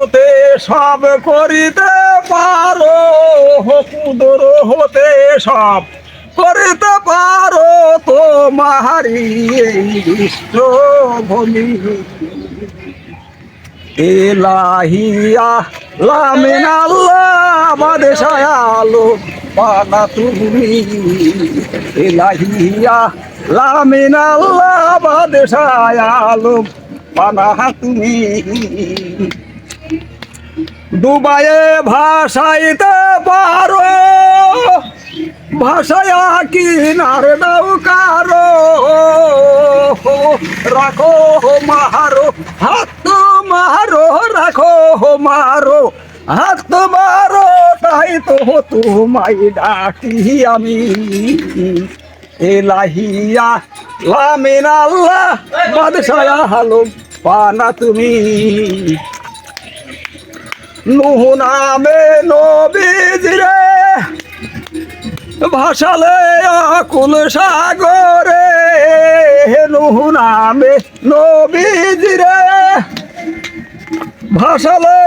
হতে সব করিতে পারো, কুদর হতে সব করিতে পারো, তোমারি এই বিশ্বভূমি। ইলাহিয়া লামিন আল্লাহ বাদশাহ আলম পানা তুমি। ইলাহিয়া লামিন আল্লাহ বাদশাহ আলম পানা তুমি। দুবাইয়ে ভাষাইতে পারো, ভাষায়া কিনার নৌকারো, রাখো মারো হাত মারো, রাখো মারো হাত মারো, তাই তো তোমায় ডাকি আমি। ইলাহিয়া লামিন আল্লাহ বাদশাহ আলম পানা তুমি। নূহ নামে নবীজিরে ভাসালে আকুল সাগরে, নূহ নামে নবীজিরে ভাসালে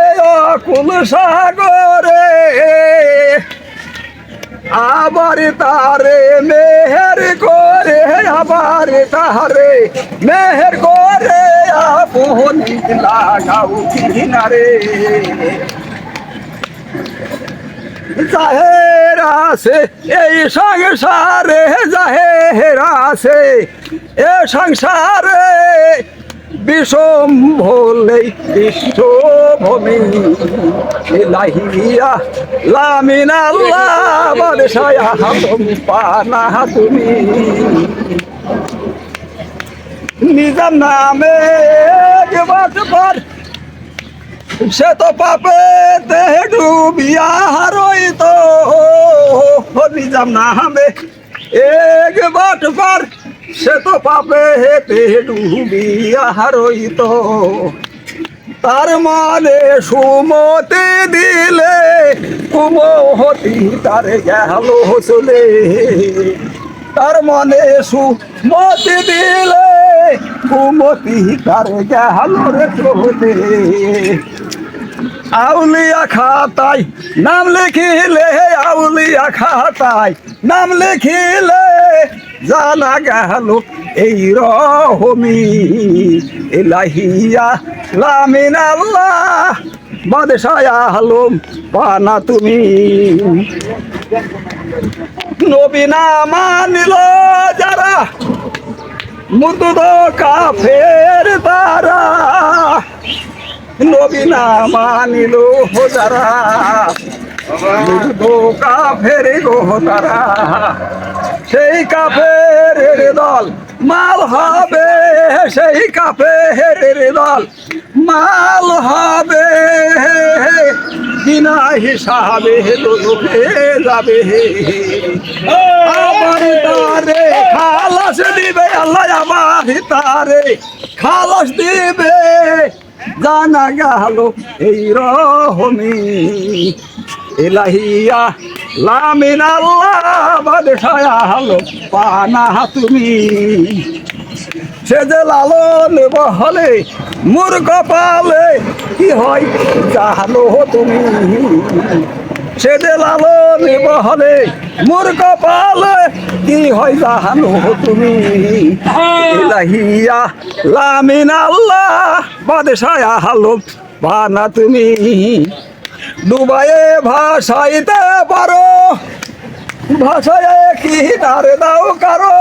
আকুল সাগরে, আবার তারে মেহের করে, আবার তারে মেহের করে আপনি লাগাও কিনারে। জাহের আছে এই সংসারে, জাহের আছে এ সংসারে, বিষম ভোলে বিশ্বভূমি। ইলাহিয়া লামিন আল্লাহ বাদশাহ আলম পানা তুমি। নিজাম নামে একবার সে তো পাপে দেহে ডুবিয়া রইত, নিজাম নামে একবার সে তো পাপে হেতে ডুবিয়া রইত। তার মানে সুমতি দিলে কুমতি তার গেল চলে, তার মানে সুমতি দিলে কুমতি তার গেল রে চলে। আউলিয়া খাতায় নাম লিখিলে, আউলিয়া খাতায় নাম লিখিলে জানা গেল এই রহমি। ইলাহিয়া লামিন আল্লাহ বাদশাহ আলম পানা তুমি। নবী না মানিল যারা মুর্দুদ কাফের তারা, নবী না মানিল যারা মুর্দুদ কাফের গো তারা, সেই কাফের দল মাল হবে, সেই কাফের দল মাল হবে, বিনা হিসাবে লোকে যাবে। আমার তারে খালাস দিবে আল্লাহ, আমার তারে খালাস দিবে জানা গেল এই রহমি। ইলাহিয়া লামিন আল্লাহ বাদশাহ আলম পানা তুমি। সে যে লালন বহলে মোর কপালে কি হয় জানো তুমি। সে যে লালন বহলে মোর কপালে কি হয় জানো তুমি। ইলাহিয়া লামিন আল্লাহ বাদশাহ আলম পানা তুমি। দুবাইয়ে ভাষাইতে পারো, ভাষায় কি তার দাও কারো,